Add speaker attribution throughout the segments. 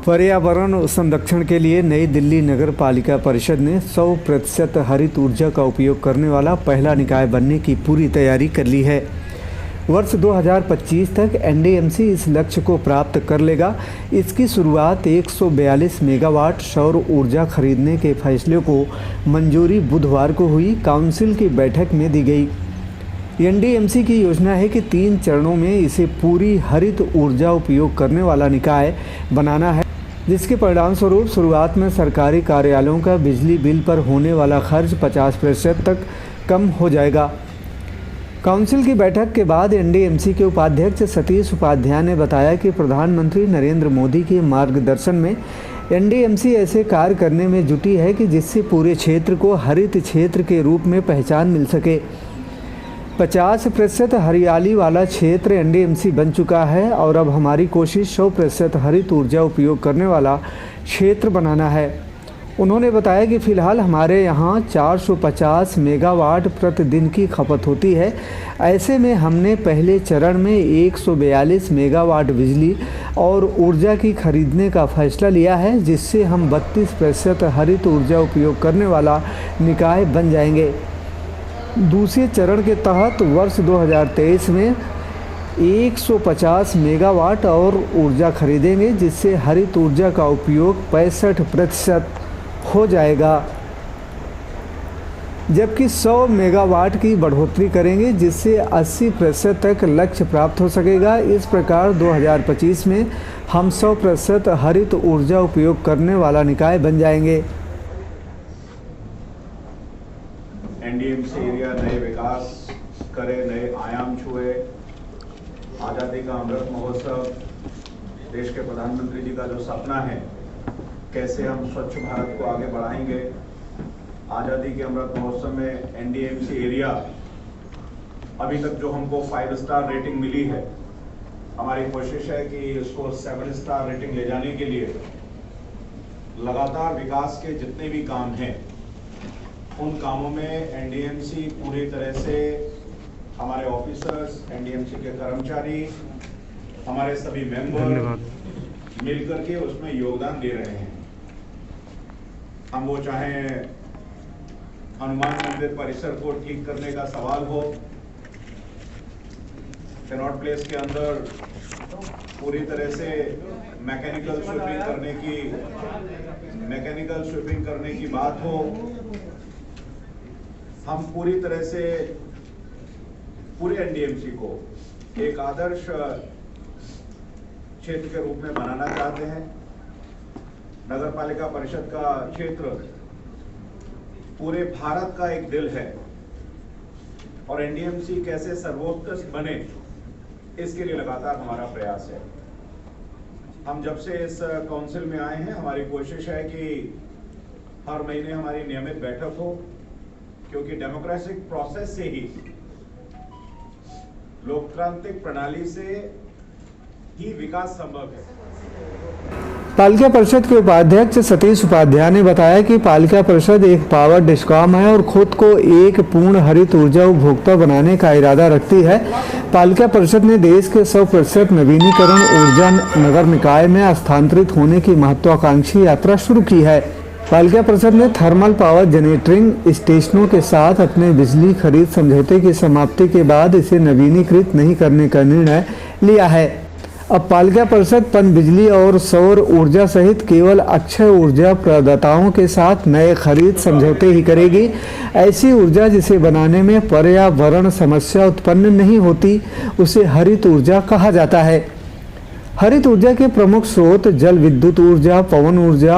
Speaker 1: पर्यावरण संरक्षण के लिए नई दिल्ली नगर पालिका परिषद ने 100% हरित ऊर्जा का उपयोग करने वाला पहला निकाय बनने की पूरी तैयारी कर ली है। वर्ष 2025 तक एनडीएमसी इस लक्ष्य को प्राप्त कर लेगा। इसकी शुरुआत 142 मेगावाट सौर ऊर्जा खरीदने के फैसले को मंजूरी बुधवार को हुई काउंसिल की बैठक में दी गई। एनडीएमसी की योजना है कि 3 चरणों में इसे पूरी हरित ऊर्जा उपयोग करने वाला निकाय बनाना है, जिसके परिणामस्वरूप शुरुआत में सरकारी कार्यालयों का बिजली बिल पर होने वाला खर्च 50% तक कम हो जाएगा। काउंसिल की बैठक के बाद एनडीएमसी के उपाध्यक्ष सतीश उपाध्याय ने बताया कि प्रधानमंत्री नरेंद्र मोदी के मार्गदर्शन में एनडीएमसी ऐसे कार्य करने में जुटी है कि जिससे पूरे क्षेत्र को हरित क्षेत्र के रूप में पहचान मिल सके। 50% हरियाली वाला क्षेत्र एनडीएमसी बन चुका है और अब हमारी कोशिश 100% हरित ऊर्जा उपयोग करने वाला क्षेत्र बनाना है। उन्होंने बताया कि फ़िलहाल हमारे यहाँ 450 मेगावाट प्रतिदिन की खपत होती है। ऐसे में हमने पहले चरण में 142 मेगावाट बिजली और ऊर्जा की खरीदने का फैसला लिया है, जिससे हम 32% हरित ऊर्जा उपयोग करने वाला निकाय बन जाएंगे। दूसरे चरण के तहत वर्ष 2023 में 150 मेगावाट और ऊर्जा खरीदेंगे, जिससे हरित ऊर्जा का उपयोग 65% हो जाएगा, जबकि 100 मेगावाट की बढ़ोतरी करेंगे, जिससे 80% तक लक्ष्य प्राप्त हो सकेगा। इस प्रकार 2025 में हम 100% हरित ऊर्जा उपयोग करने वाला निकाय बन जाएंगे।
Speaker 2: एनडीएमसी एरिया नए विकास करे, नए आयाम छुए। आज़ादी का अमृत महोत्सव, देश के प्रधानमंत्री जी का जो सपना है, कैसे हम स्वच्छ भारत को आगे बढ़ाएंगे। आज़ादी के अमृत महोत्सव में एनडीएमसी एरिया अभी तक जो हमको 5 स्टार रेटिंग मिली है, हमारी कोशिश है कि इसको 7 स्टार रेटिंग ले जाने के लिए लगातार विकास के जितने भी काम हैं, उन कामों में एनडीएमसी पूरी तरह से, हमारे ऑफिसर्स, एनडीएमसी के कर्मचारी, हमारे सभी मेंबर मिलकर के उसमें योगदान दे रहे हैं। हम वो चाहे हनुमान मंदिर परिसर को ठीक करने का सवाल हो, कैनॉट प्लेस के अंदर पूरी तरह से मैकेनिकल स्वीपिंग करने की बात हो, हम पूरी तरह से पूरे एनडीएमसी को एक आदर्श क्षेत्र के रूप में बनाना चाहते हैं। नगर पालिका परिषद का क्षेत्र पूरे भारत का एक दिल है और एनडीएमसी कैसे सर्वोत्कृष्ट बने, इसके लिए लगातार हमारा प्रयास है। हम जब से इस काउंसिल में आए हैं, हमारी कोशिश है कि हर महीने हमारी नियमित बैठक हो, क्योंकि डेमोक्रेटिक प्रोसेस से ही, लोकतांत्रिक प्रणाली से ही विकास संभव है।
Speaker 1: पालिका परिषद के उपाध्यक्ष सतीश उपाध्याय ने बताया कि पालिका परिषद एक पावर डिस्कॉम है और खुद को एक पूर्ण हरित ऊर्जा उपभोक्ता बनाने का इरादा रखती है। पालिका परिषद ने देश के 100% नवीनीकरण ऊर्जा नगर निकाय में हस्तांतरित होने की महत्वाकांक्षी यात्रा शुरू की है। पालिका परिषद ने थर्मल पावर जनरेटिंग स्टेशनों के साथ अपने बिजली खरीद समझौते की समाप्ति के बाद इसे नवीनीकृत नहीं करने का निर्णय लिया है। अब पालिका परिषद पनबिजली और सौर ऊर्जा सहित केवल अक्षय ऊर्जा प्रदाताओं के साथ नए खरीद समझौते ही करेगी। ऐसी ऊर्जा जिसे बनाने में पर्यावरण समस्या उत्पन्न नहीं होती, उसे हरित ऊर्जा कहा जाता है। हरित ऊर्जा के प्रमुख स्रोत जल विद्युत ऊर्जा, पवन ऊर्जा,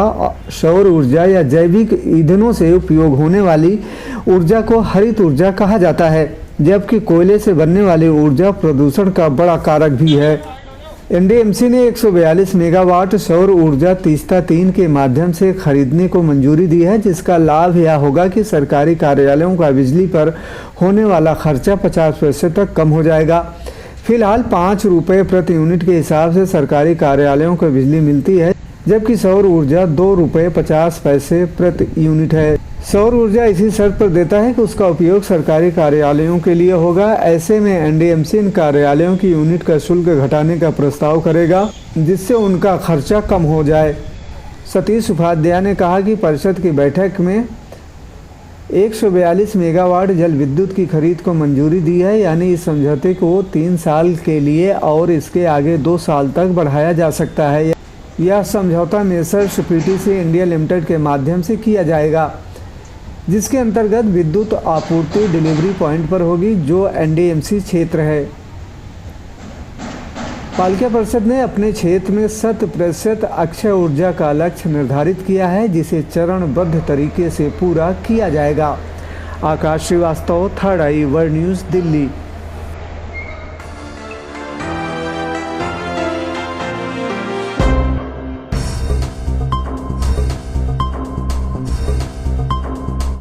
Speaker 1: सौर ऊर्जा या जैविक ईंधनों से उपयोग होने वाली ऊर्जा को हरित ऊर्जा कहा जाता है, जबकि कोयले से बनने वाली ऊर्जा प्रदूषण का बड़ा कारक भी है। एनडीएमसी ने 142 मेगावाट सौर ऊर्जा तीस्ता 3 के माध्यम से खरीदने को मंजूरी दी है, जिसका लाभ यह होगा कि सरकारी कार्यालयों का बिजली पर होने वाला खर्चा 50% तक कम हो जाएगा। फिलहाल 5 रुपये प्रति यूनिट के हिसाब से सरकारी कार्यालयों को बिजली मिलती है, जबकि सौर ऊर्जा 2 रुपये 50 पैसे प्रति यूनिट है। सौर ऊर्जा इसी शर्त पर देता है कि उसका उपयोग सरकारी कार्यालयों के लिए होगा। ऐसे में एनडीएमसी इन कार्यालयों की यूनिट का शुल्क घटाने का प्रस्ताव करेगा, जिससे उनका खर्चा कम हो जाए। सतीश उपाध्याय ने कहा कि परिषद की बैठक में 142 मेगावाट जल विद्युत की खरीद को मंजूरी दी है, यानी इस समझौते को 3 साल के लिए और इसके आगे 2 साल तक बढ़ाया जा सकता है। यह समझौता मेसर्स पीटीसी इंडिया लिमिटेड के माध्यम से किया जाएगा, जिसके अंतर्गत विद्युत आपूर्ति डिलीवरी पॉइंट पर होगी, जो एनडीएमसी क्षेत्र है। पालिका परिषद ने अपने क्षेत्र में 100% अक्षय ऊर्जा का लक्ष्य निर्धारित किया है, जिसे चरणबद्ध तरीके से पूरा किया जाएगा। आकाश श्रीवास्तव, थर्ड आई वर्ल्ड न्यूज़, दिल्ली।